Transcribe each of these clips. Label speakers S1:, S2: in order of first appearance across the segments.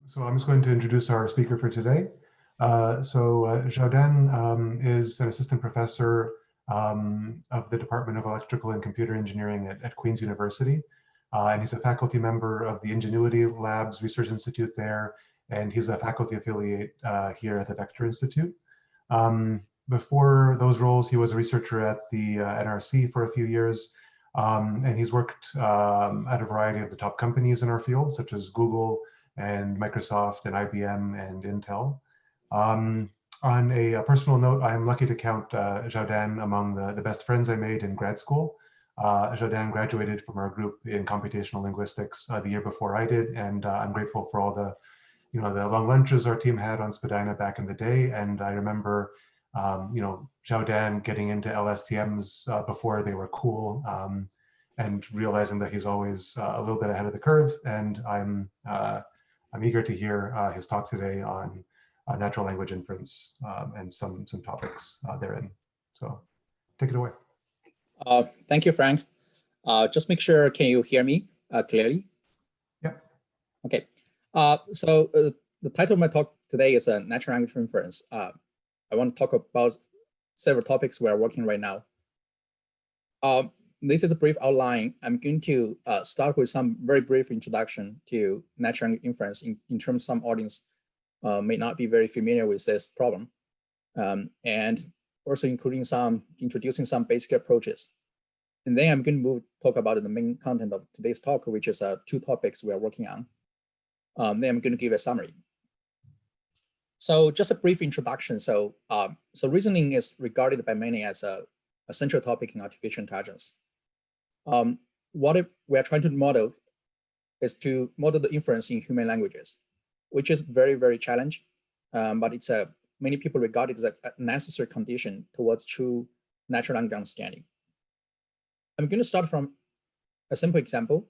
S1: So I'm just going to introduce our speaker for today. Xiaodan is an assistant professor of the Department of Electrical and Computer Engineering at Queen's University. And he's a faculty member of the Ingenuity Labs Research Institute there, and he's a faculty affiliate here at the Vector Institute. Before those roles, he was a researcher at the NRC for a few years, and he's worked at a variety of the top companies in our field, such as Google and Microsoft and IBM and Intel. On a personal note, I'm lucky to count Xiaodan among the best friends I made in grad school. Xiaodan graduated from our group in computational linguistics the year before I did, and I'm grateful for all the long lunches our team had on Spadina back in the day. And I remember, Xiaodan getting into LSTMs before they were cool, and realizing that he's always a little bit ahead of the curve. And I'm eager to hear his talk today on natural language inference and some topics therein. So take it away.
S2: Thank you, Frank. Just make sure, can you hear me clearly?
S1: Yeah.
S2: Okay. So the title of my talk today is natural language inference. I want to talk about several topics we are working right now. This is a brief outline. I'm going to start with some very brief introduction to natural language inference in terms some audience may not be very familiar with this problem, and also introducing some basic approaches. And then I'm going to talk about the main content of today's talk, which is two topics we are working on. Then I'm going to give a summary. So just a brief introduction. So reasoning is regarded by many as a central topic in artificial intelligence. What we are trying to model is to model the inference in human languages, which is very, very challenging, but it's many people regard it as a necessary condition towards true natural language understanding. I'm going to start from a simple example.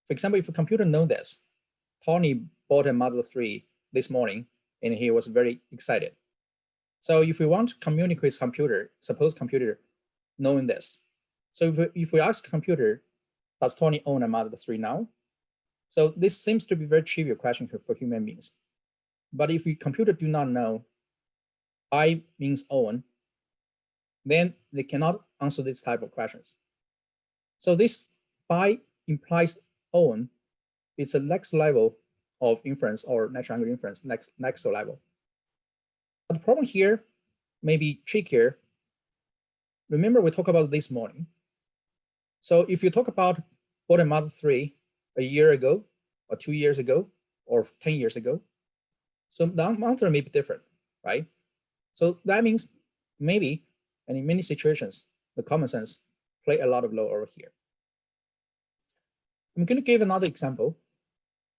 S2: For example, if a computer knows this, Tony bought a Mazda 3 this morning, and he was very excited. So if we want to communicate with computer, suppose computer knowing this. So if we ask computer, does Tony own a Mazda 3 now? So this seems to be a very trivial question for human beings. But if the computer do not know I means own, then they cannot answer this type of questions. So this by implies own is the next level of inference or natural language inference, next level. But the problem here may be trickier. Remember, we talked about this morning. So if you talk about bought a Mazda 3 a year ago, or 2 years ago, or 10 years ago, so the answer may be different, right? So that means maybe, and in many situations, the common sense play a lot of role over here. I'm going to give another example.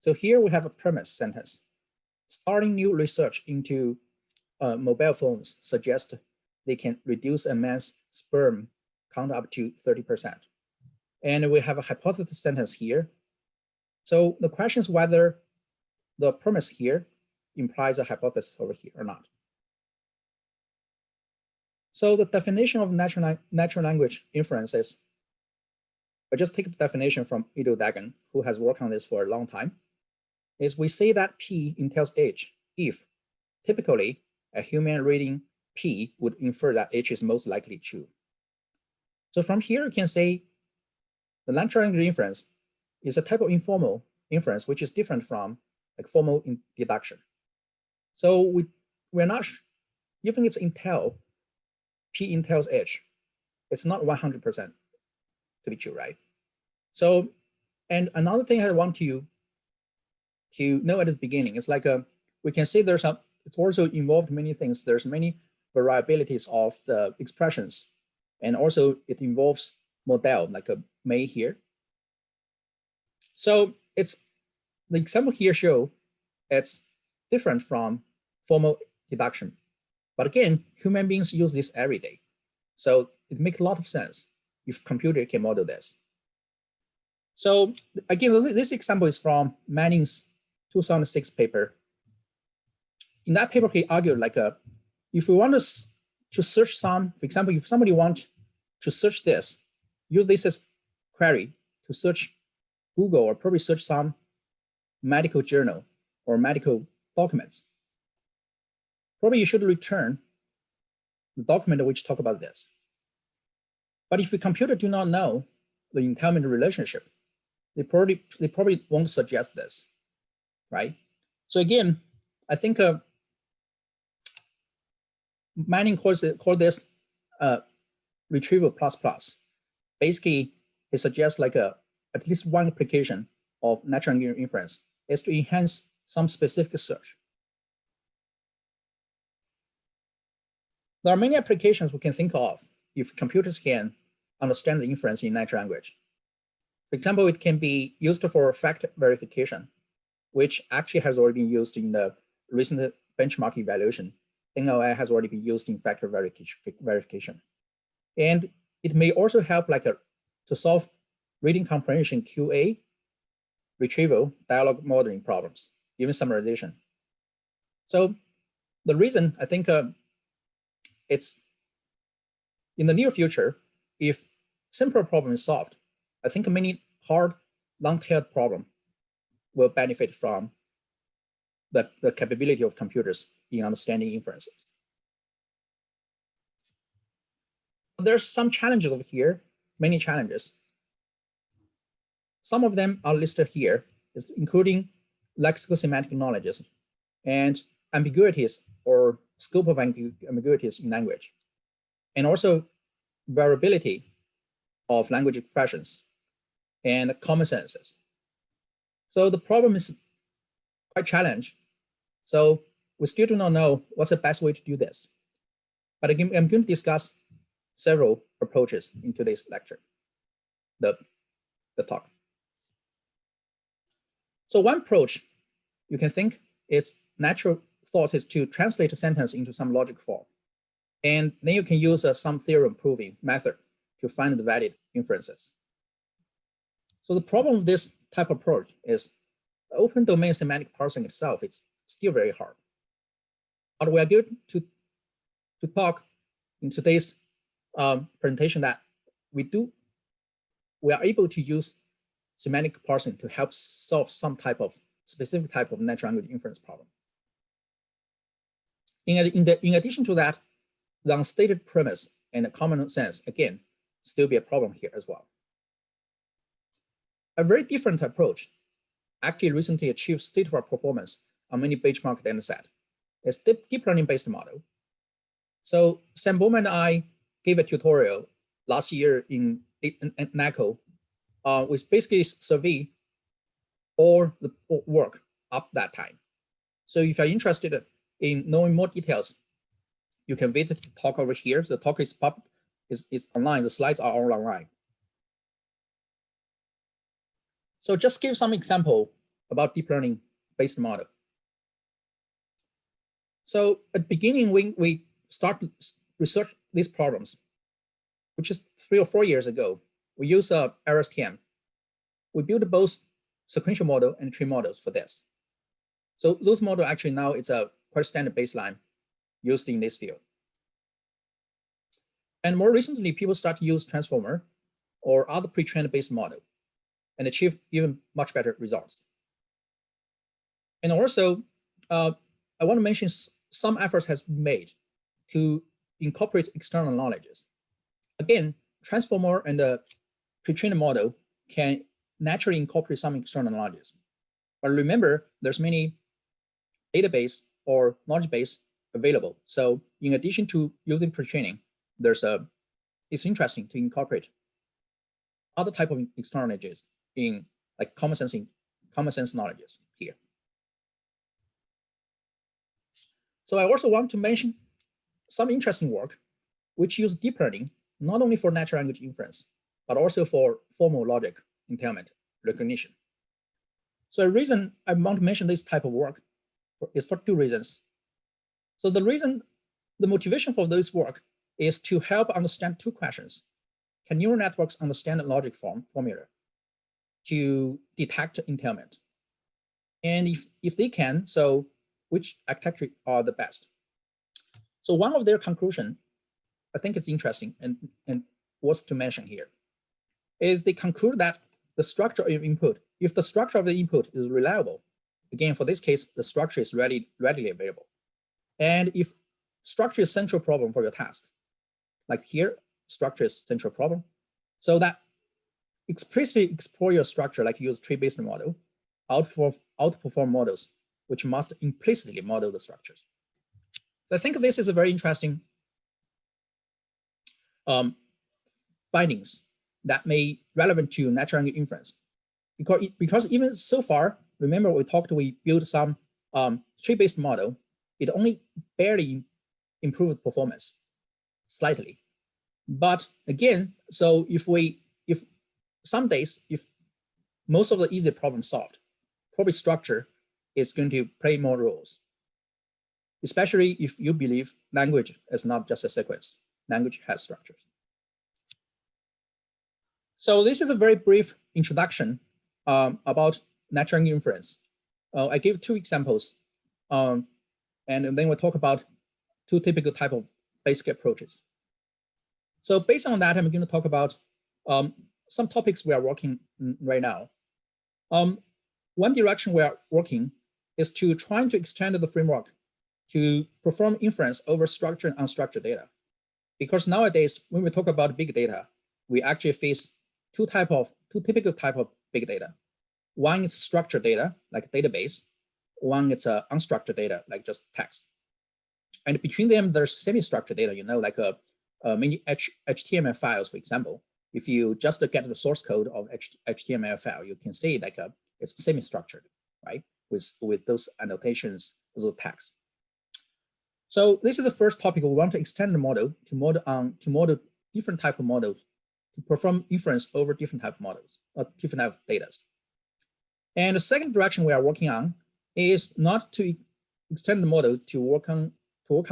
S2: So here we have a premise sentence. Starting new research into mobile phones suggests they can reduce a man's sperm count up to 30%. And we have a hypothesis sentence here. So the question is whether the premise here implies a hypothesis over here or not. So the definition of natural language inference is, I just take the definition from Ido Dagan, who has worked on this for a long time, is we say that P entails H if typically a human reading P would infer that H is most likely true. So from here, you can say the natural language inference is a type of informal inference, which is different from like formal deduction. So we're not, even it's intel, P entails H, it's not 100% to be true, right? So, and another thing I want you to know at the beginning, it's like we can say there's it's also involved many things. There's many variabilities of the expressions, and also it involves model like a may here. So it's the example here show it's different from formal deduction. But again, human beings use this every day. So it makes a lot of sense if computer can model this. So again, this example is from Manning's 2006 paper. In that paper, he argued like if we want to search some, for example, if somebody wants to search this, use this as query to search Google or probably search some medical journal. or medical documents, probably you should return the document which talk about this. But if the computer do not know the entailment relationship, they probably won't suggest this, right? So again, I think Manning calls this retrieval plus plus. Basically, it suggests like at least one application of natural language inference is to enhance some specific search. There are many applications we can think of if computers can understand the inference in natural language. For example, it can be used for fact verification, which actually has already been used in the recent benchmark evaluation. NLI has already been used in factor verification. And it may also help to solve reading comprehension QA, retrieval, dialogue modeling problems, even summarization. So the reason I think it's in the near future, if simpler problem is solved, I think many hard, long-tailed problem will benefit from the capability of computers in understanding inferences. There's some challenges over here, many challenges. Some of them are listed here, including lexical-semantic knowledges and ambiguities or scope of ambiguities in language, and also variability of language expressions and common senses. So the problem is quite challenging. So we still do not know what's the best way to do this. But again, I'm going to discuss several approaches in today's lecture, the talk. So one approach you can think is natural thought is to translate a sentence into some logic form. And then you can use some theorem proving method to find the valid inferences. So the problem with this type of approach is the open domain semantic parsing itself is still very hard. But we are going to talk in today's presentation that we are able to use semantic parsing to help solve some specific type of natural language inference problem. In addition to that, the unstated premise and the common sense, again, still be a problem here as well. A very different approach actually recently achieved state-of-the-art performance on many benchmark data set. It's deep learning-based model. So Sam Bowman and I gave a tutorial last year in NACO, which basically survey all the work up that time. So if you're interested in knowing more details, you can visit the talk over here. The talk is online. The slides are all online. So just give some example about deep learning based model. So at the beginning, when we start research these problems, which is 3 or 4 years ago, we use RSTM. We build both sequential model and tree models for this. So those models actually now it's a quite standard baseline used in this field. And more recently, people start to use transformer or other pre-trained based model and achieve even much better results. And also, I want to mention some efforts has been made to incorporate external knowledges. Again, transformer and the pre-trained model can naturally incorporate some external knowledges. But remember, there's many database or knowledge base available. So in addition to using pre-training, it's interesting to incorporate other type of external knowledges in like common sense knowledges here. So I also want to mention some interesting work which use deep learning not only for natural language inference, but also for formal logic entailment recognition. So a reason I want to mention this type of work is for 2 reasons. So the motivation for this work is to help understand 2 questions. Can neural networks understand a logic formula to detect entailment? And if they can, so which architecture are the best? So one of their conclusion, I think it's interesting and worth to mention here, is they conclude that the structure of input, if the structure of the input is reliable, again, for this case, the structure is readily available. And if structure is central problem for your task, like here, structure is central problem, so that explicitly explore your structure, like use tree-based model, outperform models, which must implicitly model the structures. So I think this is a very interesting findings that may relevant to natural language inference, because even so far, remember we built some tree-based model. It only barely improved performance slightly. But again, so if some days, if most of the easy problem solved, probably structure is going to play more roles, especially if you believe language is not just a sequence. Language has structures. So this is a very brief introduction about natural language inference. I gave 2 examples, and then we'll talk about 2 typical type of basic approaches. So based on that, I'm going to talk about some topics we are working right now. One direction we are working is to trying to extend the framework to perform inference over structured and unstructured data. Because nowadays, when we talk about big data, we actually face two typical type of big data. One is structured data, like database. One is unstructured data, like just text. And between them, there's semi-structured data, like many HTML files, for example. If you just get the source code of HTML file, you can see like it's semi-structured, right? With those annotations, those tags. So this is the first topic. We want to extend the model to model different type of models to perform inference over different type of models, different type of data. And the second direction we are working on is not to extend the model to work on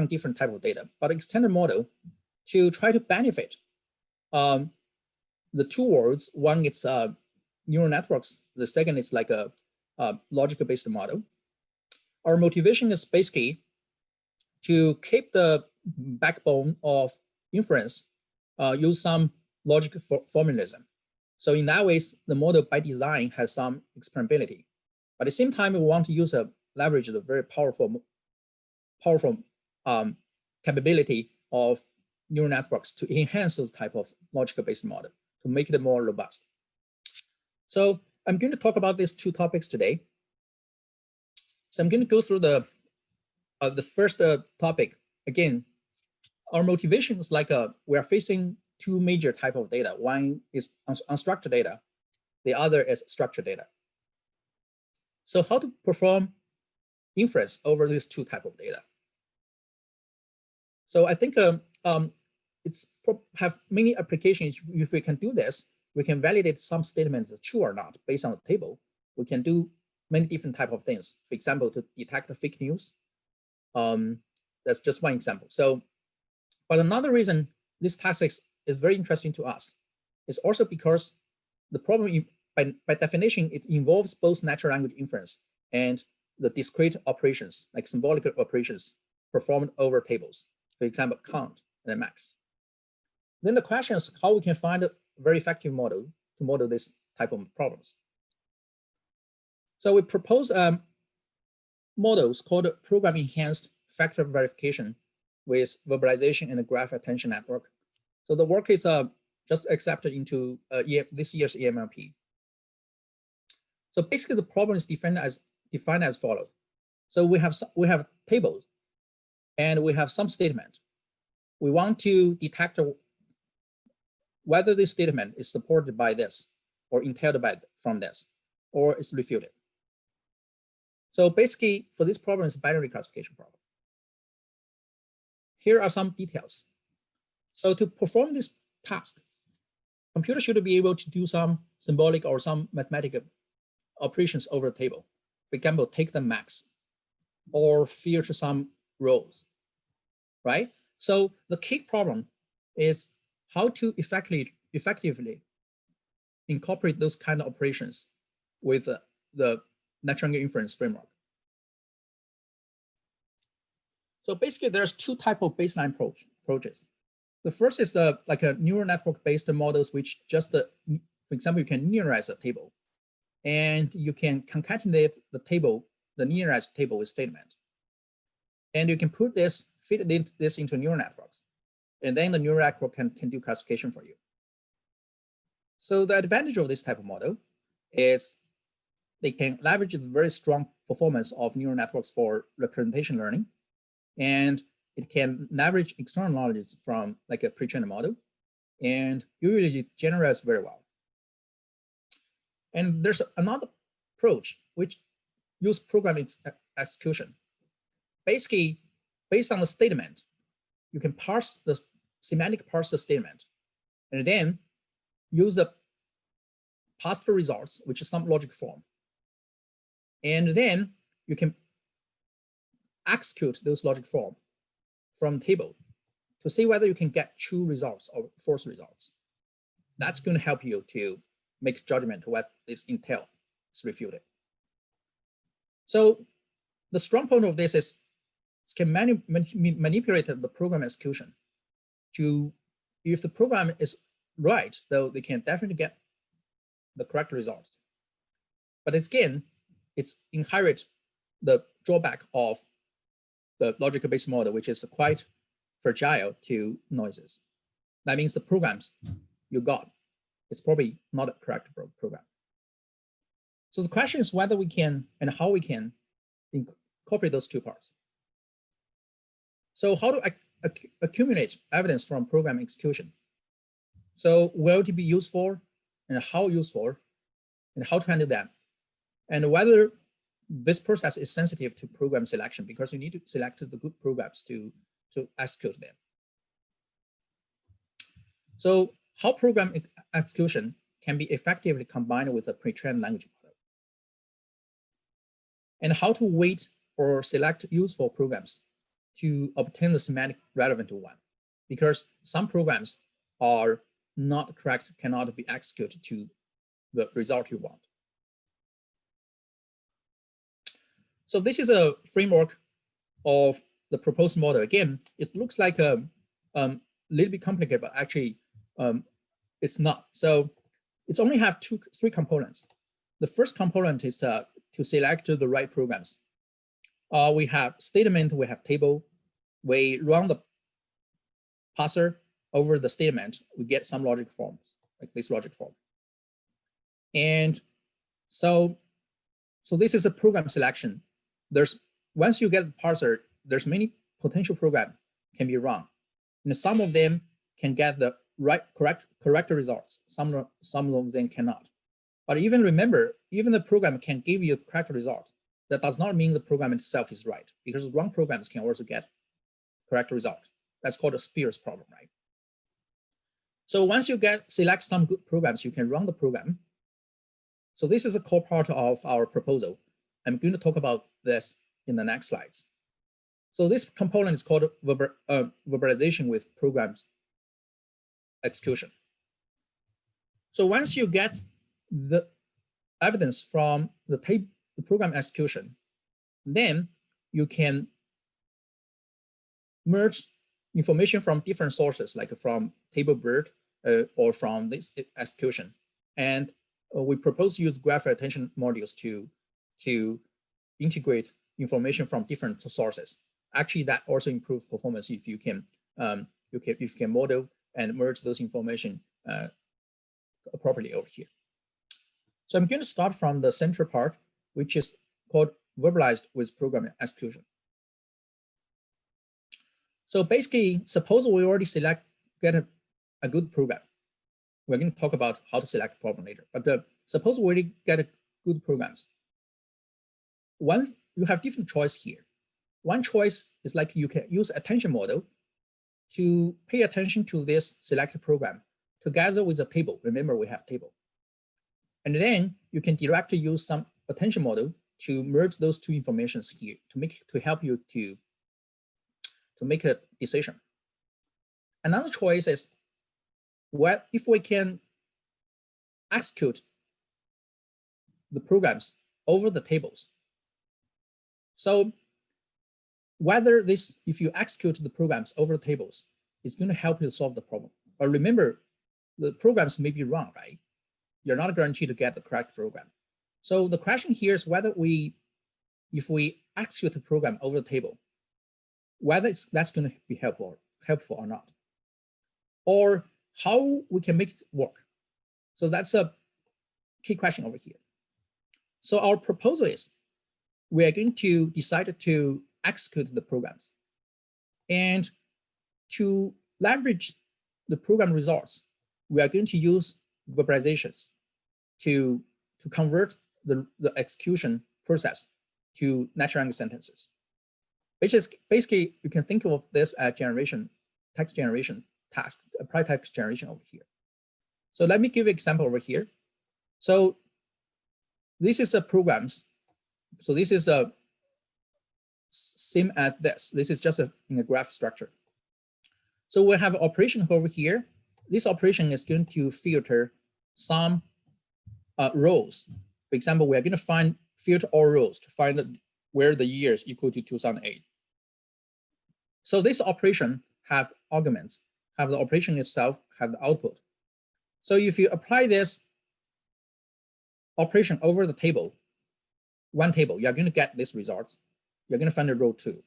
S2: different type of data, but extend the model to try to benefit the 2 worlds. One is neural networks. The second is like a logical-based model. Our motivation is basically to keep the backbone of inference, use some logic formalism. So in that way, the model by design has some explainability. But at the same time, we want to leverage the very powerful capability of neural networks to enhance those type of logical-based model, to make it more robust. So I'm going to talk about these 2 topics today. So I'm going to go through the first topic. Again, our motivation is like we are facing 2 major type of data. One is unstructured data, the other is structured data. So how to perform inference over these 2 type of data? So I think it's have many applications. If we can do this, we can validate some statements true or not based on the table. We can do many different type of things. For example, to detect fake news. That's just one example. So, but another reason this task is very interesting to us is also because the problem, by definition, it involves both natural language inference and the discrete operations, like symbolic operations performed over tables. For example, count and max. Then the question is how we can find a very effective model to model this type of problems. So we propose models called program enhanced factor verification with verbalization and a graph attention network. So the work is just accepted into this year's EMLP. So basically the problem is defined as follows. So we have tables and we have some statement. We want to detect whether this statement is supported by this or entailed from this or is refuted. So basically for this problem, it's a binary classification problem. Here are some details. So to perform this task, computer should be able to do some symbolic or some mathematical operations over the table. For example, take the max or filter some rows, right? So the key problem is how to effectively incorporate those kind of operations with the natural language inference framework. So basically, there's 2 types of baseline approaches. The first is like a neural network-based models, which just, for example, you can linearize a table, and you can concatenate the table the linearized table with statement. And you can put this, feed this into neural networks. And then the neural network can do classification for you. So the advantage of this type of model is they can leverage the very strong performance of neural networks for representation learning. And it can leverage external knowledge from like a pre-trained model. And usually it generates very well. And there's another approach which use program execution. Basically, based on the statement, you can semantic parse the statement, and then use the passed results, which is some logic form. And then you can execute those logic form from table to see whether you can get true results or false results. That's going to help you to make judgment whether this intel is refuted. So the strong point of this is it can manipulate the program execution to, if the program is right, though they can definitely get the correct results. But again, it's inherit the drawback of the logical-based model, which is quite fragile to noises. That means the programs you got, it's probably not a correct program. So the question is whether we can and how we can incorporate those two parts. So how to accumulate evidence from program execution? So where to be useful and how useful and how to handle them, and whether this process is sensitive to program selection because you need to select the good programs to execute them. So how program execution can be effectively combined with a pre-trained language model, and how to weight or select useful programs to obtain the semantic relevant one, because some programs are not correct, cannot be executed to the result you want. So this is a framework of the proposed model. Again, it looks like a little bit complicated, but actually it's not. So it's only have three components. The first component is to select the right programs. We have statement, we have table. We run the parser over the statement, we get some logic forms, like this logic form. And so this is a program selection. Once you get the parser, there's many potential program can be run. And some of them can get the correct results. Some of them cannot. But even remember, even the program can give you a correct result. That does not mean the program itself is right, because wrong programs can also get correct result. That's called a Spear's problem, right? So once you select some good programs, you can run the program. So this is a core part of our proposal. I'm going to talk about this in the next slides. So this component is called verbalization with programs execution. So once you get the evidence from the program execution, then you can merge information from different sources, like from table bird or from this execution. And we propose to use graph attention modules to integrate information from different sources. Actually, that also improves performance if you can model and merge those information properly over here. So I'm going to start from the central part, which is called verbalized with program execution. So basically, suppose we already get a good program. We're going to talk about how to select a problem later. But suppose we already get a good programs. You have different choice here. One choice is like you can use attention model to pay attention to this selected program together with a table. Remember, we have table. And then you can directly use some attention model to merge those two informations here to help you to make a decision. Another choice is, well, if we can execute the programs over the tables. So whether if you execute the programs over the tables, it's going to help you solve the problem. But remember, the programs may be wrong, right? You're not guaranteed to get the correct program. So the question here is whether we if we execute the program over the table, whether that's going to be helpful or not, or how we can make it work. So that's a key question over here. So our proposal is we are going to decide to execute the programs, and to leverage the program results, we are going to use verbalizations to convert the execution process to natural language sentences, which is basically, you can think of this as text generation task, apply text generation over here. So let me give you an example over here. So this is a programs. So this is a same as this. This is just in a graph structure. So we have an operation over here. This operation is going to filter some rows. For example, we are going to filter all rows to find where the year is equal to 2008. So this operation have arguments, have the operation itself, have the output. So if you apply this operation over the table, one table, you're going to get this result. You're going to find the row 2.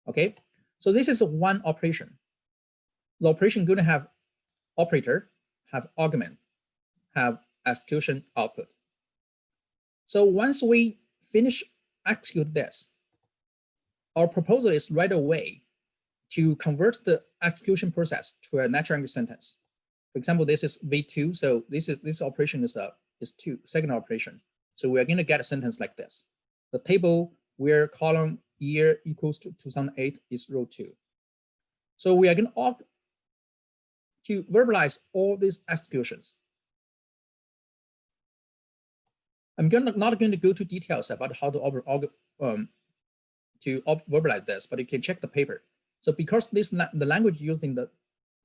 S2: Okay, so this is one operation. The operation going to have operator, have argument, have execution output. So once we finish execute this, our proposal is right away to convert the execution process to a natural language sentence. For example, this is V2, so this operation is second operation. So we are going to get a sentence like this: the table where column year equals to 2008 is row 2. So we are going to verbalize all these executions. I'm not going to go to details about how to verbalize this, but you can check the paper. So because the language using the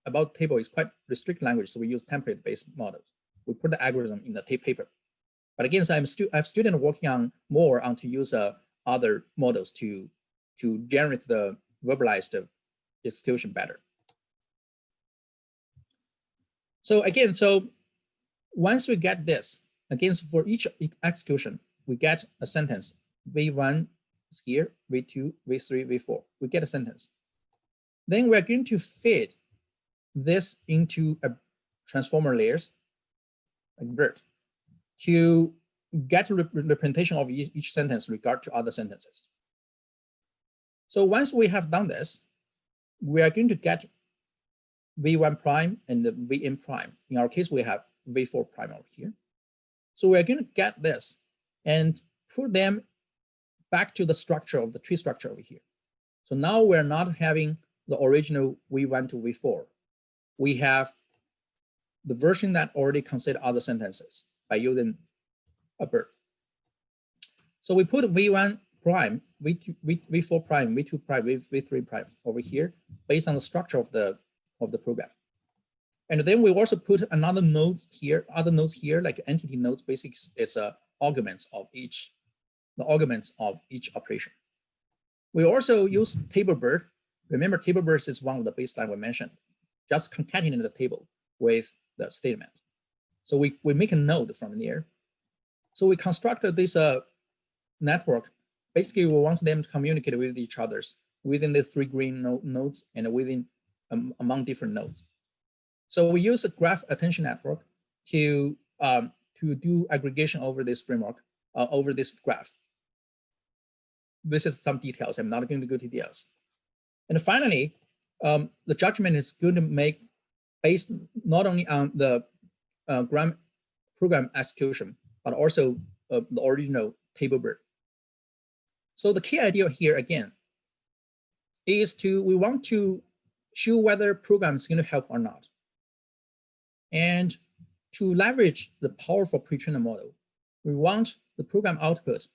S2: about table is quite restricted language, so we use template-based models. We put the algorithm in the paper. But again, so I have students working on to use other models to generate the verbalized execution better. So again, so once we get this, again, so for each execution, we get a sentence. V1 is here, V2, V3, V4. We get a sentence. Then we're going to feed this into a transformer layers, like BERT, to get a representation of each sentence regard to other sentences. So once we have done this, we are going to get V1 prime and the Vn prime. In our case, we have V4 prime over here. So we're going to get this and put them back to the structure of the tree structure over here. So now we're not having the original V1 to V4. We have the version that already consider other sentences by using a BERT. So we put V1 prime, V4 prime, V2 prime, V3 prime over here based on the structure of the program. And then we also put another nodes here, other nodes here, like entity nodes. Basically, it's arguments of each operation. We also use table BERT. Remember, table BERT is one of the baseline we mentioned. Just concatenating the table with the statement. So we make a node from there. So we constructed this network. Basically, we want them to communicate with each other within the 3 green nodes and within among different nodes. So we use a graph attention network to do aggregation over this framework, over this graph. This is some details. I'm not going to go to details. And finally, the judgment is going to make based not only on the program execution, but also the original table BERT. So the key idea here again is we want to show whether program is going to help or not. And to leverage the powerful pre-trained model, we want the program output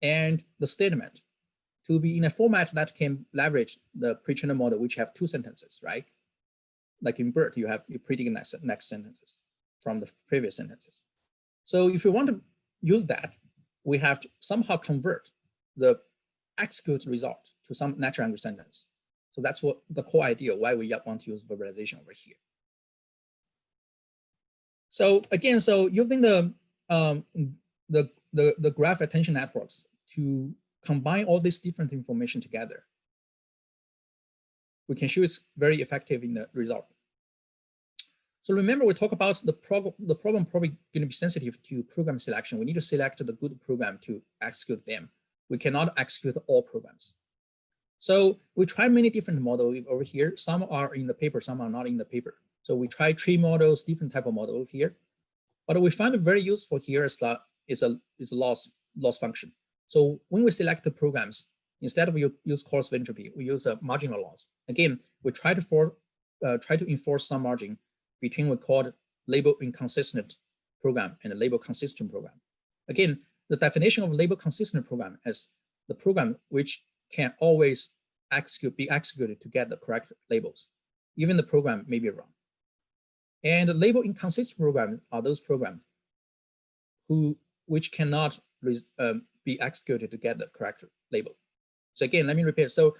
S2: and the statement to be in a format that can leverage the pre-trained model, which have 2 sentences, right? Like in BERT, you predict next sentences from the previous sentences. So if you want to use that, we have to somehow convert the execute result to some natural language sentence. So that's what the core idea why we want to use verbalization over here. So again, so using the the graph attention networks to combine all this different information together, we can show it's very effective in the result. So remember, we talk about the problem probably going to be sensitive to program selection. We need to select the good program to execute them. We cannot execute all programs. So we try many different models over here. Some are in the paper, some are not in the paper. So we try tree models, different type of model over here. But we find it very useful here is a loss function. So when we select the programs, instead of use coarse entropy, we use a marginal loss. Again, we try to enforce some margin between what we call label inconsistent program and a label consistent program. Again, the definition of label consistent program is the program which can always be executed to get the correct labels, even the program may be wrong. And the label inconsistent program are those programs which cannot be executed to get the correct label. So again, let me repeat. So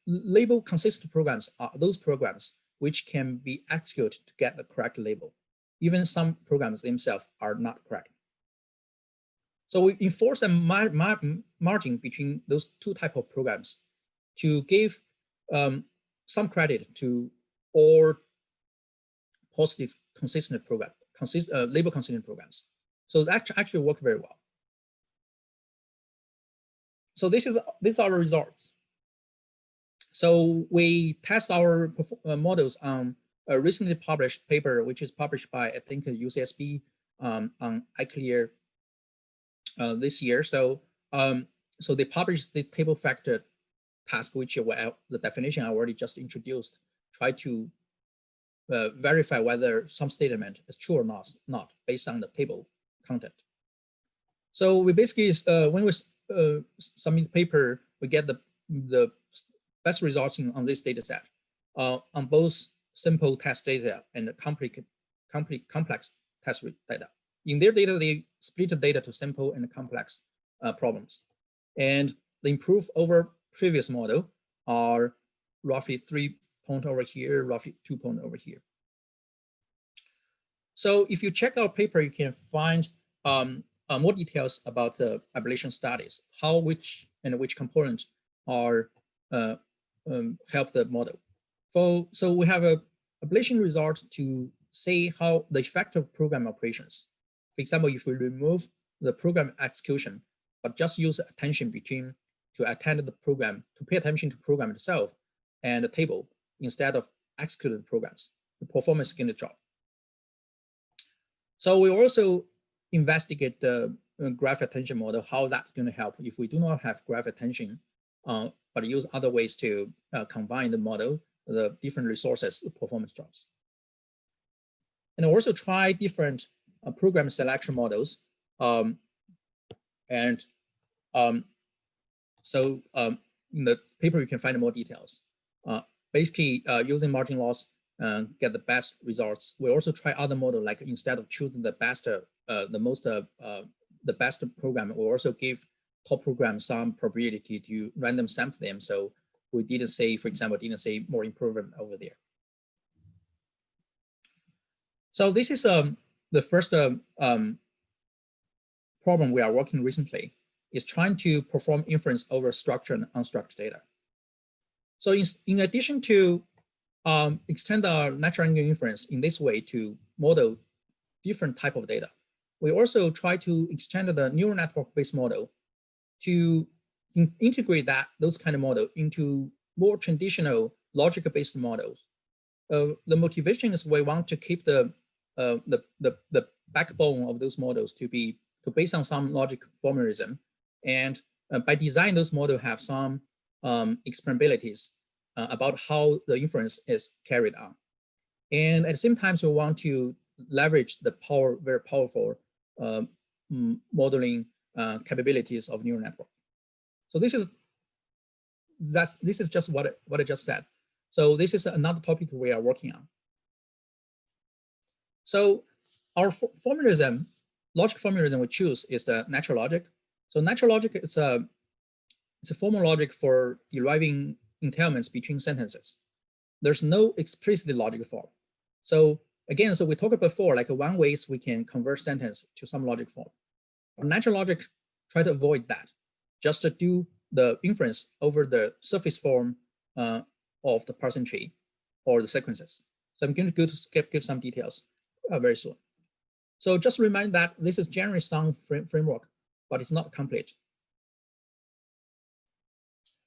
S2: label consistent programs are those programs which can be executed to get the correct label. Even some programs themselves are not correct. So we enforce a margin between those two types of programs to give some credit to all positive consistent program, label consistent programs. So that actually work very well. So these are our results. So we test our models on a recently published paper, which is published by, I think, UCSB on iClear this year. So so they published the table factor task, which the definition I already just introduced, try to verify whether some statement is true or not based on the table content. So we basically, when we submit the paper, we get the best results on this data set on both simple test data and complex test data. In their data, they split the data to simple and complex problems. And the improved over previous model are roughly 3 points over here, roughly 2 points over here. So if you check our paper, you can find more details about the ablation studies, which components are help the model. So we have a ablation results to say how the effect of program operations. For example, if we remove the program execution, but just use attention to attend the program, to pay attention to program itself and the table instead of executed programs, the performance is going to drop. So we also investigate the graph attention model, how that's going to help if we do not have graph attention, but use other ways to combine the model, the different resources, the performance drops. And also try different program selection models. So in the paper, you can find more details. Basically, using margin loss, get the best results. We also try other models, like instead of choosing the best, the best program, we also give top program some probability to random sample them. So we didn't say, for example, more improvement over there. So this is the first problem we are working recently, is trying to perform inference over structured and unstructured data. So in addition to extend our natural language inference in this way to model different type of data, we also try to extend the neural network-based model to integrate those kind of model into more traditional logic-based models. The motivation is we want to keep the backbone of those models to based on some logic formalism, and by design those models have some explainabilities about how the inference is carried on. And at the same time, we want to leverage the very powerful modeling capabilities of neural network. So this is just what I just said. So this is another topic we are working on. So our formalism, logic formalism we choose is the natural logic. So natural logic is it's a formal logic for deriving entailments between sentences. There's no explicit logic form. So again, so we talked before, like one way is we can convert sentence to some logic form. Natural logic try to avoid that, just to do the inference over the surface form of the parsing tree or the sequences. So I'm going to go to give some details very soon. So just remind that this is generally sound framework, but it's not complete.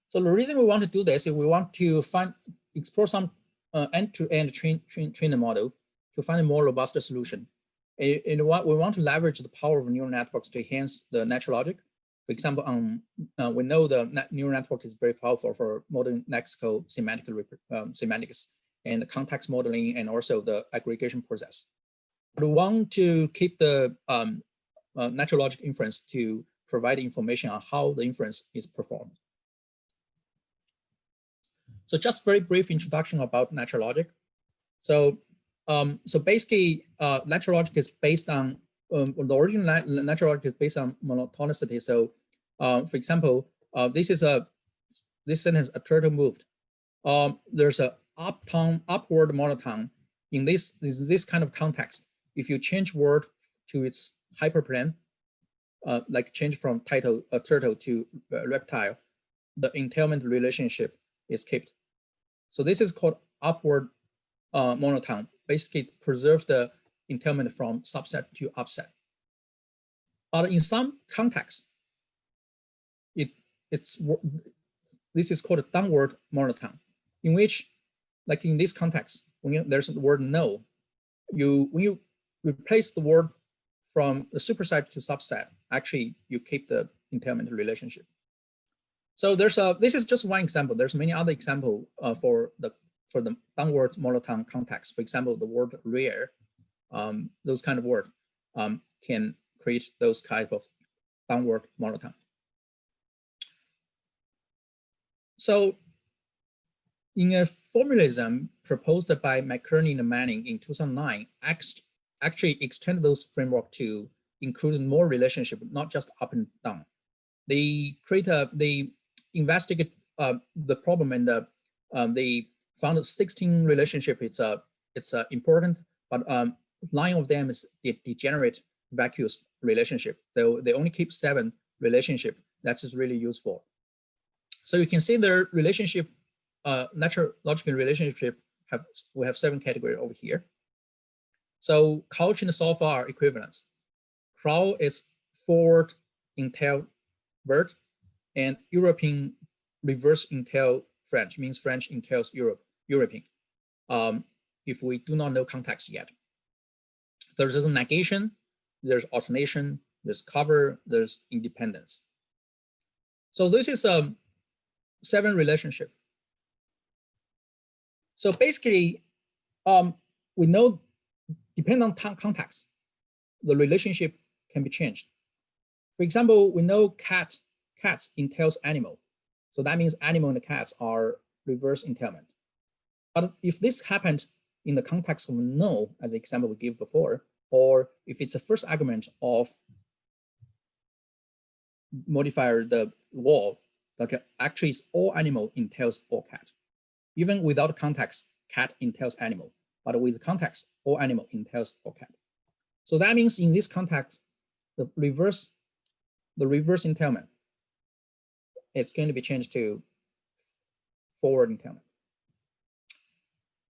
S2: So the reason we want to do this is we want to explore some end-to-end training model to find a more robust solution. And what we want to leverage the power of neural networks to enhance the natural logic. For example, we know the neural network is very powerful for modeling lexical semantics and context modeling and also the aggregation process. But we want to keep the natural logic inference to provide information on how the inference is performed. So just very brief introduction about natural logic. So basically, natural logic is based on the original natural logic is based on monotonicity. So, for example, this sentence: a turtle moved. There's a upward monotone in this kind of context. If you change word to its hyperplane, like change from turtle to reptile, the entailment relationship is kept. So this is called upward monotone. Basically, it preserves the entailment from subset to upset. But in some contexts, this is called a downward monotone, in which, like in this context, when there's the word no, when you replace the word from the superset to subset, actually you keep the entailment relationship. So this is just one example. There's many other examples for the downward monotone context. For example, the word rare, those kind of words can create those type of downward monotone. So in a formalism proposed by McKerney and M.Eng in 2009, actually extended those framework to include more relationship, not just up and down. They investigate the problem, and they found 16 relationship. It's important, but 9 of them is degenerate vacuous relationship. So they only keep 7 relationship. That's just really useful. So you can see their relationship, natural logical relationship. We have 7 categories over here. So couch and sofa are equivalents. Crow is forward entail bird, and European reverse entail French means French entails European. If we do not know context yet, there's a negation, there's alternation, there's cover, there's independence. So this is 7 relationship. So basically, we know, depending on context, the relationship can be changed. For example, we know cats entails animal. So that means animal and cats are reverse entailment. But if this happened in the context of no, as the example we gave before, or if it's a first argument of modifier the wall, like actually it's all animal entails all cat. Even without context, cat entails animal, but with context, all animal entails all cat. So that means in this context, the reverse entailment, it's going to be changed to forward entailment.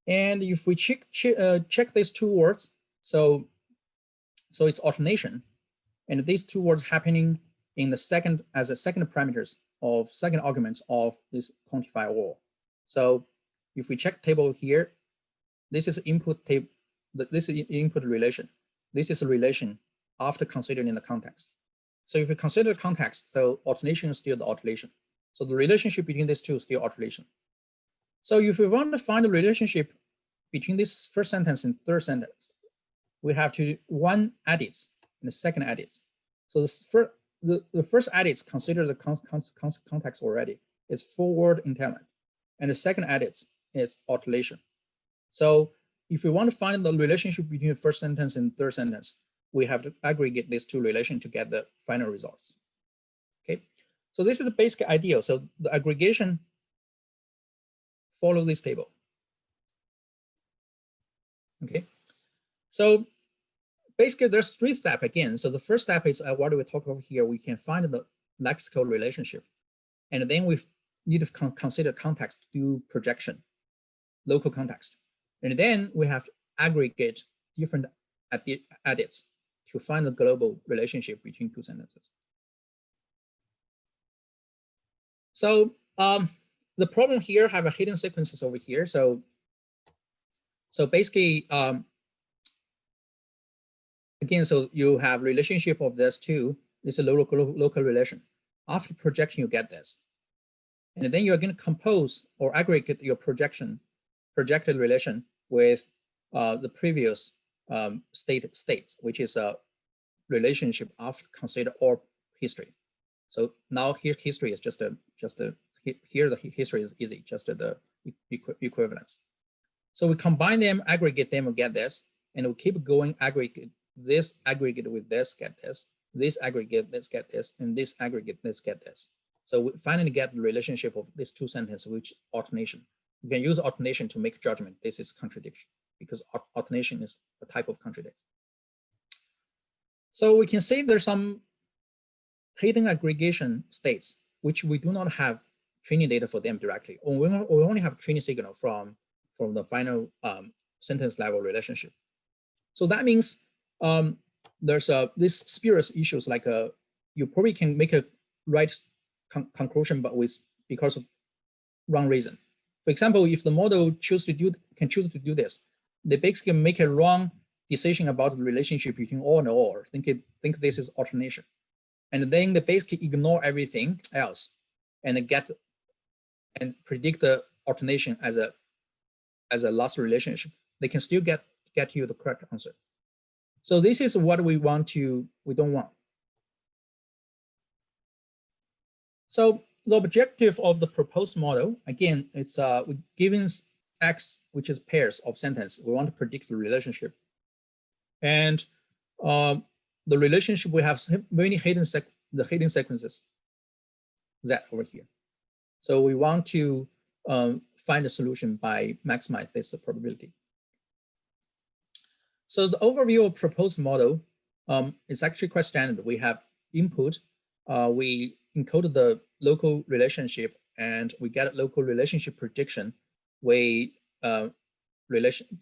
S2: And if we check these 2 words, so it's alternation, and these 2 words happening in the second parameters of second arguments of this quantifier wall. So if we check table here, this is input table. This is input relation. This is a relation after considering the context. So if we consider the context, so alternation is still the alternation. So the relationship between these 2 is still alternation. So if we want to find the relationship between this first sentence and third sentence, we have to one edits and the second edits. So the first edits consider the context already. It's forward entailment, and the second edits is alternation. So if we want to find the relationship between the first sentence and third sentence, we have to aggregate these 2 relations to get the final results. Okay, so this is the basic idea. So the aggregation follow this table. Okay, so basically there's 3 steps again. So the first step is what we talk over here. We can find the lexical relationship. And then we need to consider context to do projection, local context. And then we have to aggregate different edits to find the global relationship between 2 sentences. So the problem here have a hidden sequences over here. So basically, again, so you have relationship of this 2. It's a local relation. After projection, you get this. And then you're going to compose or aggregate your projected relation with the previous state, which is a relationship after consider all history. So now here history is here the history is easy, just the equivalence. So we combine them, aggregate them, and get this, and we keep going, aggregate this, aggregate with this, get this aggregate, let's get this, and this aggregate, let's get this. So we finally get the relationship of these 2 sentences, which alternation. You can use alternation to make judgment. This is contradiction because alternation is a type of contradiction. So we can say there's some hidden aggregation states, which we do not have training data for them directly. We only have training signal from the final sentence level relationship. So that means there's this spurious issues like you probably can make a right conclusion, but because of wrong reason. For example, if the model can choose to do this, they basically make a wrong decision about the relationship between all and all, think this is alternation. And then they basically ignore everything else and predict the alternation as a lost relationship. They can still get you the correct answer. So this is what we don't want. So the objective of the proposed model, again, it's given X, which is pairs of sentence. We want to predict the relationship. And the relationship, we have many hidden sequences, Z over here. So we want to find a solution by maximize this probability. So the overview of proposed model is actually quite standard. We have input, we encode the local relationship, and we get local relationship prediction.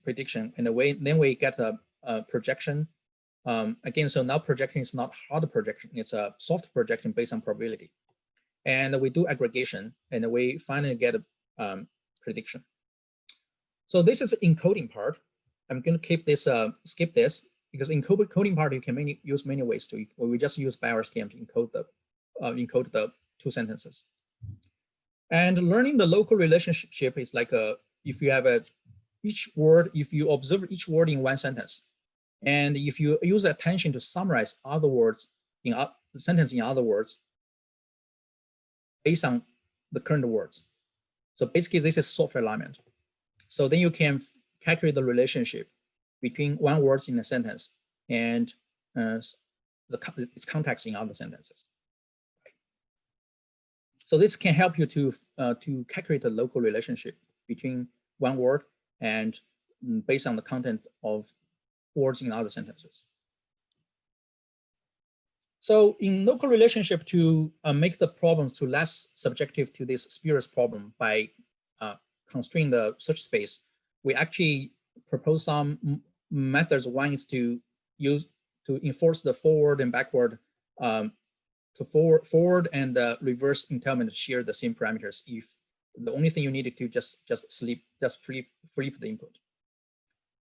S2: Prediction, and then we get a projection. Again, so now projection is not hard projection; it's a soft projection based on probability. And we do aggregation, and we finally get a prediction. So this is the encoding part. I'm going to keep this, skip this, because encoding part you can use many ways to. We just use Bayes scheme to encode the 2 sentences. And learning the local relationship is like if you have if you observe each word in 1 sentence, and if you use attention to summarize other words in the sentence in other words based on the current words. So basically this is software alignment. So then you can calculate the relationship between 1 word in a sentence and its context in other sentences. So this can help you to calculate the local relationship between 1 word and based on the content of words in other sentences. So in local relationship, to make the problems to less subjective to this spurious problem by constraining the search space, we actually propose some methods. One is to enforce the forward and backward, to forward and reverse entailment share the same parameters. If the only thing you need to just flip the input.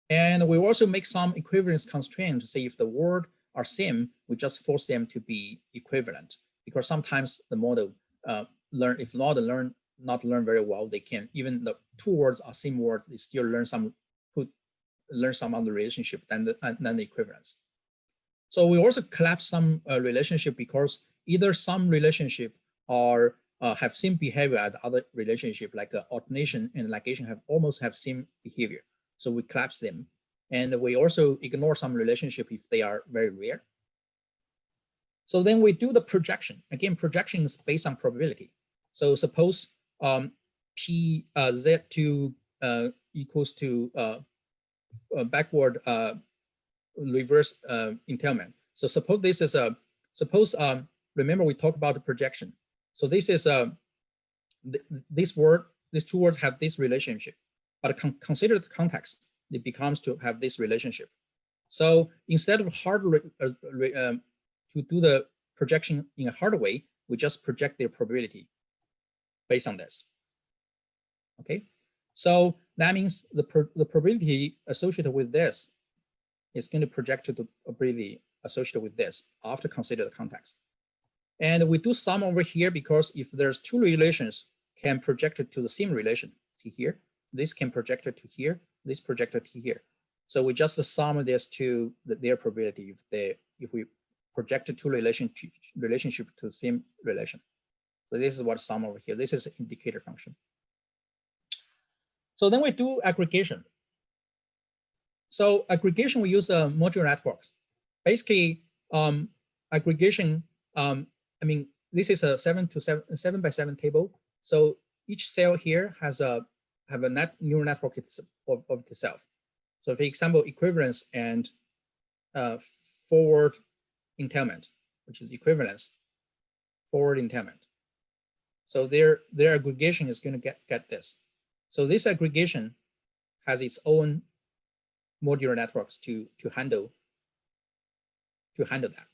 S2: And we also make some equivalence constraint to say if the word are same, we just force them to be equivalent, because sometimes the model if not learn very well, they can, even the 2 words are same word, they still learn some other relationship than the equivalence. So we also collapse some relationship because either some relationship are have same behavior as other relationship, like alternation and ligation almost have same behavior. So we collapse them. And we also ignore some relationship if they are very rare. So then we do the projection. Again, projection is based on probability. So suppose Z2 equals to backward reverse entailment. So suppose this is a, remember we talked about the projection. So this is these two words have this relationship, but consider the context, it becomes to have this relationship. So instead of to do the projection in a hard way, we just project their probability based on this. Okay, so that means the probability associated with this is going to project to the probability associated with this after consider the context. And we do sum over here because if there's two relations can project it to the same relation to here, this can project it to here, this projected to here. So we just sum this to their probability if we project two relationship to the same relation. So this is what sum over here. This is an indicator function. So then we do aggregation. So aggregation, we use modular networks. Basically, aggregation, I mean, this is a 7 by 7 table. So each cell here has have a neural network of itself. So for example, equivalence and forward entailment, which is equivalence, forward entailment. So their aggregation is going to get this. So this aggregation has its own modular networks to handle that.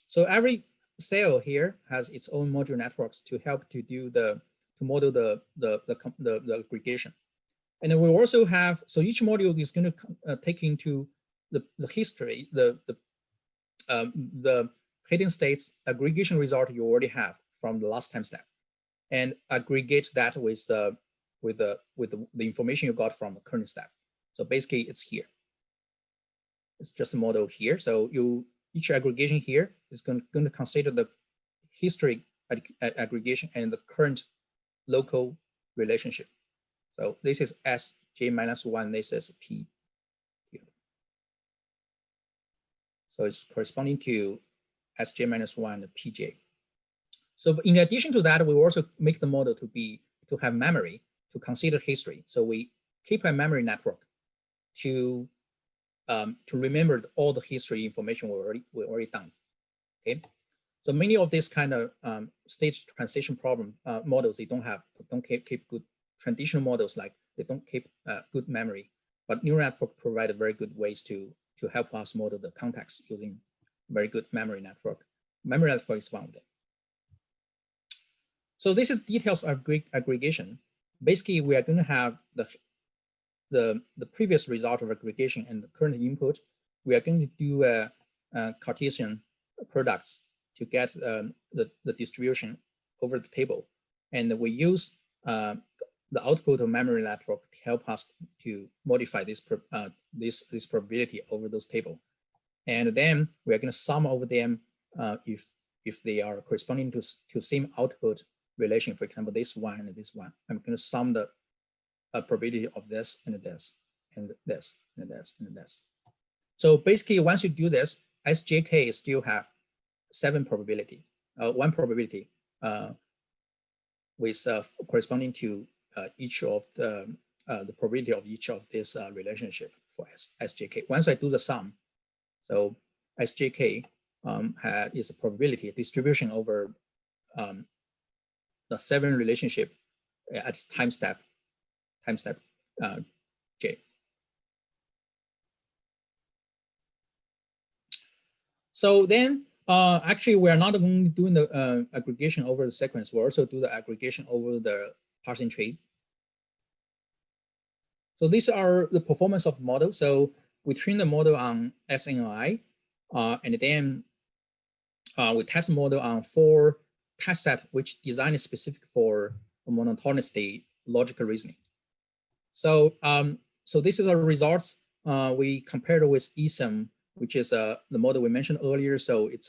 S2: So every cell here has its own modular networks to help to do to model the aggregation. And then we also have, so each module is going to take into the history, the hidden states aggregation result you already have from the last time step, and aggregate that with the information you got from the current step. So basically, it's here. It's just a model here. So each aggregation here is going to consider the history aggregation and the current local relationship. So this is Sj-1, this is P. So it's corresponding to Sj-1 Pj. So in addition to that, we also make the model to have memory to consider history. So we keep a memory network to remember all the history information we already done. Okay, so many of these kind of state transition problem models, they don't keep good. Traditional models, like they don't keep good memory, but neural network provide very good ways to help us model the context using very good memory network. Memory network is one of them. So this is details of aggregation. Basically, we are going to have the previous result of aggregation and the current input. We are going to do a Cartesian products to get the distribution over the table, and we use the output of memory network to help us to modify this probability over those table. And then we are going to sum over them if they are corresponding to same output relation. For example, this one and this one. I'm going to sum the probability of this and this and this and this and this. So basically, once you do this, SJK still have 7 probability, 1 probability with corresponding to each of the probability of each of this relationship for SJK. Once I do the sum, so SJK is a probability distribution over the 7 relationship at time step J. So then actually we are not only doing the aggregation over the sequence, we also do the aggregation over the parsing tree. So these are the performance of model. So we train the model on SNI, and then we test the model on 4 test set, which design is specific for monotonicity logical reasoning. So so this is our results. We compared with ESM, which is the model we mentioned earlier. So it's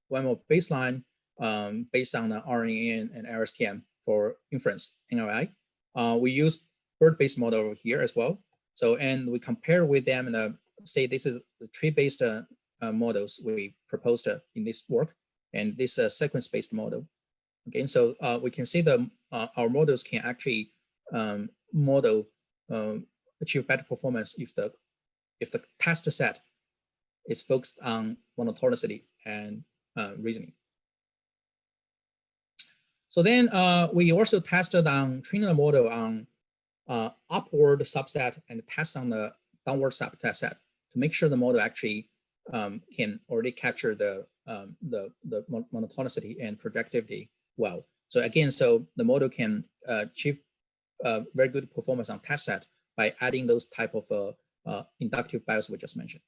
S2: one more baseline based on the RNN and LSTM for inference NLI. We use BERT-based model over here as well. So, and we compare with them and say this is the tree-based models we proposed in this work, and this sequence-based model. Okay, so we can see that our models can actually achieve better performance if the test set is focused on monotonicity and reasoning. So then we also tested on training the model on upward subset and test on the downward subset to make sure the model actually can already capture the monotonicity and projectivity well. So again, so the model can achieve very good performance on test set by adding those type of inductive bias we just mentioned.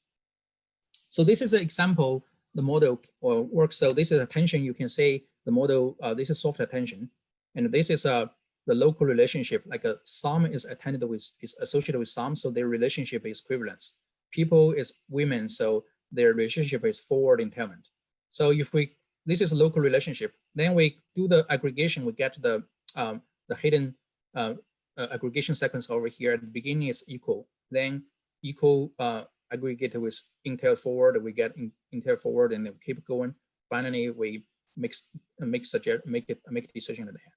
S2: So this is an example the model works. So this is attention. You can say the model, this is soft attention. And this is the local relationship, like a sum is attended with, is associated with sum. So their relationship is equivalence. People is women, so their relationship is forward entailment. So if this is a local relationship, then we do the aggregation, we get the hidden aggregation sequence over here. At the beginning is equal, then equal aggregated with entail forward, we get entail forward, and then keep going. Finally, we make a decision at the end.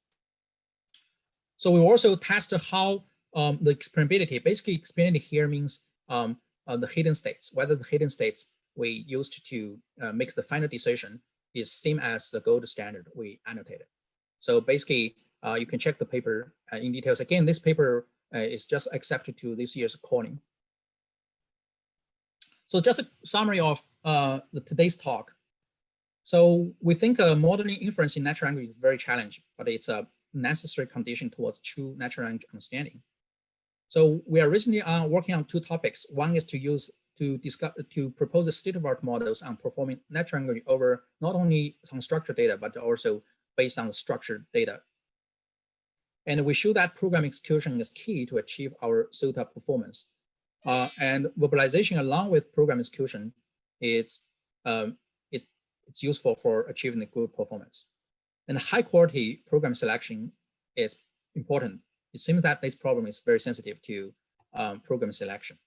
S2: So we also test how the explainability. Basically, explainability here means the hidden states, whether the hidden states we used to make the final decision is same as the gold standard we annotated. So basically, you can check the paper in details. Again, this paper is just accepted to this year's calling. So just a summary of today's talk. So we think modeling inference in natural language is very challenging, but it's a necessary condition towards true natural language understanding. So we are recently working on two topics. One is to propose a state-of-the-art models on performing natural language over not only unstructured data, but also based on structured data. And we show that program execution is key to achieve our SOTA performance. And verbalization along with program execution, it's useful for achieving a good performance. And high quality program selection is important. It seems that this problem is very sensitive to program selection.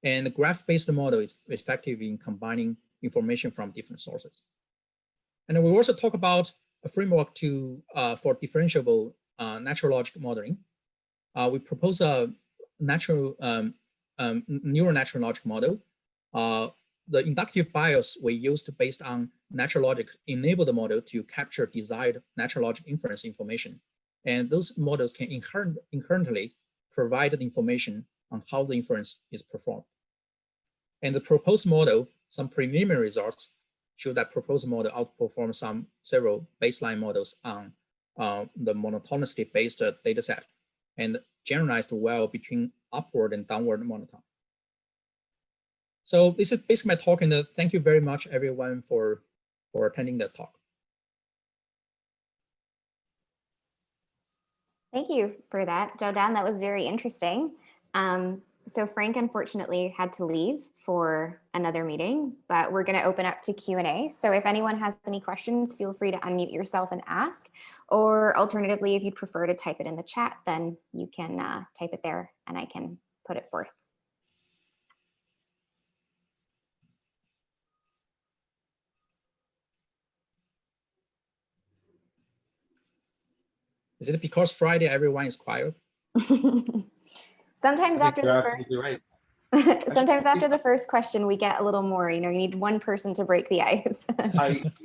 S2: And the graph-based model is effective in combining information from different sources. And we also talk about a framework for differentiable natural logic modeling. We propose a neural natural logic model. The inductive bias we used based on natural logic enable the model to capture desired natural logic inference information. And those models can inherently provide the information on how the inference is performed. And the proposed model, some preliminary results show that proposed model outperforms several baseline models on the monotonicity-based data set and generalized well between upward and downward monotone. So this is basically my talk, and thank you very much everyone for attending the talk.
S3: Thank you for that, Xiaodan. That was very interesting. So Frank unfortunately had to leave for another meeting, but we're going to open up to Q&A. So if anyone has any questions, feel free to unmute yourself and ask, or alternatively, if you'd prefer to type it in the chat, then you can type it there and I can put it forth.
S2: Is it because Friday everyone is quiet?
S3: Sometimes after the first,
S4: right.
S3: Sometimes after the first question, we get a little more, you need one person to break the ice.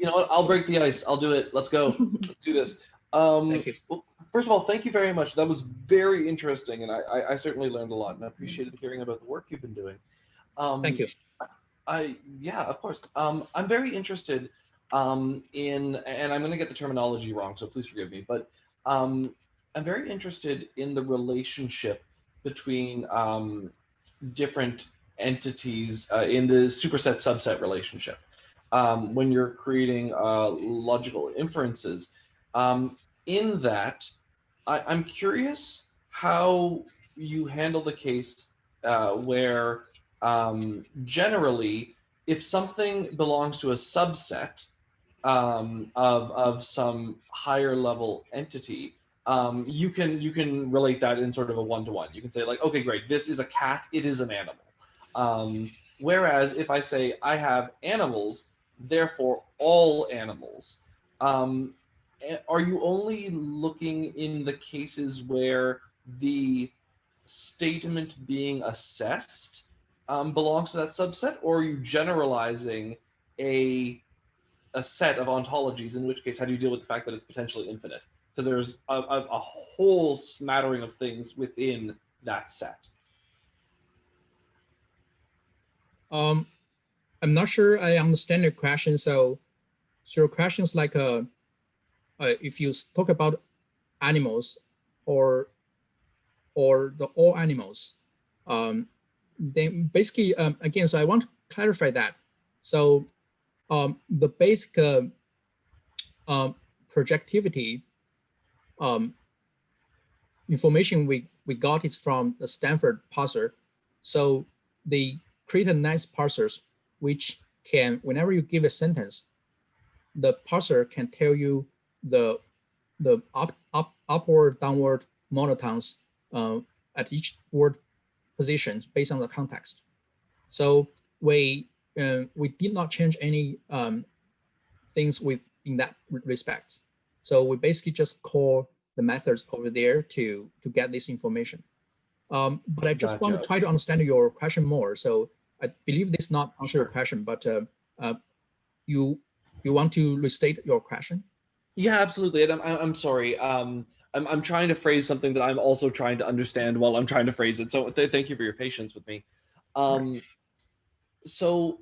S4: I'll break the ice. I'll do it. Let's go. Let's do this.
S2: Thank you.
S4: Well, first of all, thank you very much. That was very interesting, and I certainly learned a lot, and I appreciated hearing about the work you've been doing.
S2: Thank you.
S4: Yeah, of course. I'm very interested in, and I'm going to get the terminology wrong, so please forgive me, but I'm very interested in the relationship between different entities in the superset subset relationship. When you're creating logical inferences, in that, I'm curious how you handle the case where generally, if something belongs to a subset of some higher level entity, you can relate that in sort of a one-to-one. You can say like, okay, great, this is a cat, it is an animal. Whereas if I say I have animals, therefore all animals, are you only looking in the cases where the statement being assessed belongs to that subset, or are you generalizing a set of ontologies, in which case how do you deal with the fact that it's potentially infinite? Because there's a whole smattering of things within that set.
S2: I'm not sure I understand your question. So your question is like, if you talk about animals or the all animals, then basically, again, so I want to clarify that. So the basic projectivity information we got is from the Stanford parser. So they create a nice parsers, which can, whenever you give a sentence, the parser can tell you the upward, downward monotones at each word position based on the context. So we did not change any things in that respect. So we basically just call the methods over there to get this information. But I just want to try to understand your question more. So I believe this not answer your question, but you want to restate your question?
S4: Yeah, absolutely. And I'm sorry. I'm trying to phrase something that I'm also trying to understand while I'm trying to phrase it. So thank you for your patience with me. So,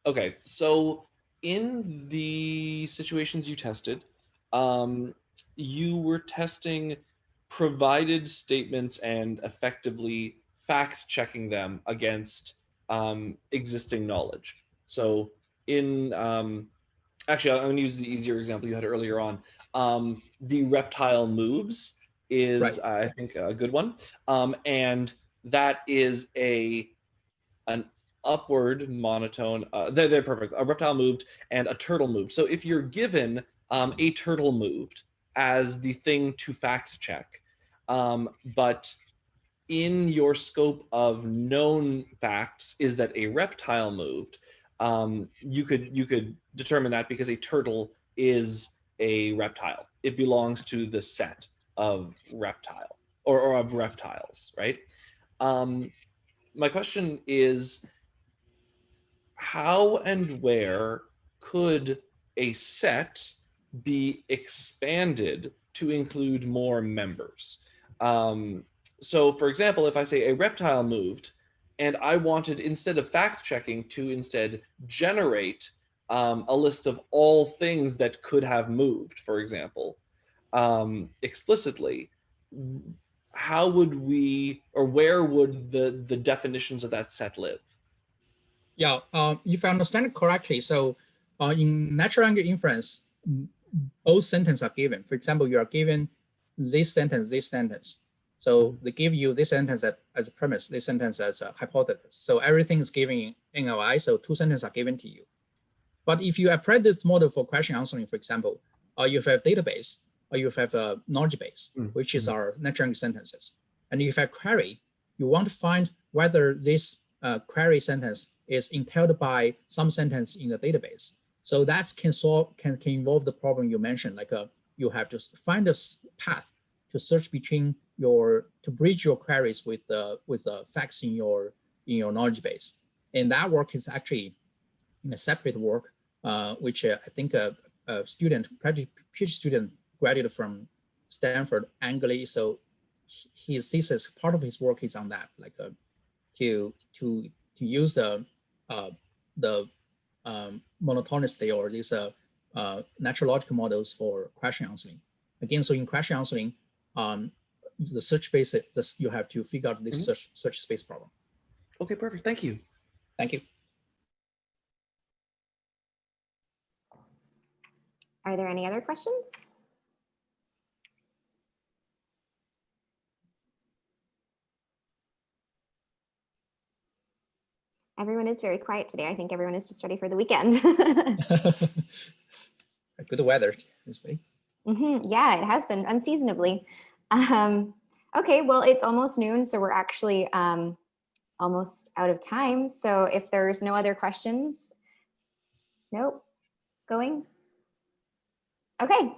S4: okay. So in the situations you tested, you were testing provided statements and effectively fact checking them against existing knowledge. So in actually, I'm going to use the easier example you had earlier on. The reptile moves is, right, I think, a good one. And that is an upward monotone. They're perfect. A reptile moved and a turtle moved. So if you're given a turtle moved as the thing to fact check, but in your scope of known facts is that a reptile moved, you could determine that because a turtle is a reptile. It belongs to the set of reptile or of reptiles, right? My question is, how and where could a set be expanded to include more members? So for example, if I say a reptile moved and I wanted, instead of fact checking, to instead generate a list of all things that could have moved, for example, explicitly, how would we, or where would the definitions of that set live?
S2: Yeah, if I understand it correctly, so in natural language inference, both sentences are given. For example, you are given this sentence. So they give you this sentence as a premise, this sentence as a hypothesis. So everything is given in NLI, so two sentences are given to you. But if you apply this model for question answering, for example, you have database, or you have a knowledge base, which is our natural language sentences. And if you have query, you want to find whether this query sentence is entailed by some sentence in the database. So that can involve the problem you mentioned, like you have to find a path to search between to bridge your queries with the facts in your knowledge base. And that work is actually in a separate work, which I think a student, PhD student, graduated from Stanford, Eng. So his thesis, part of his work is on that, like to use the monotonicity or these natural logical models for question answering. Again, so in question answering, the search space, you have to figure out this search space problem.
S4: Okay, perfect. Thank you.
S2: Thank you.
S3: Are there any other questions? Everyone is very quiet today. I think everyone is just ready for the weekend.
S2: Good weather this week.
S3: Yeah, it has been unseasonably. Okay, well, it's almost noon, so we're actually almost out of time. So if there's no other questions, nope, going? Okay,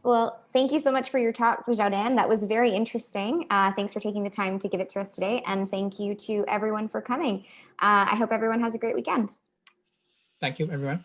S3: well, thank you so much for your talk, Xiaodan. That was very interesting. Thanks for taking the time to give it to us today. And thank you to everyone for coming. I hope everyone has a great weekend.
S2: Thank you, everyone.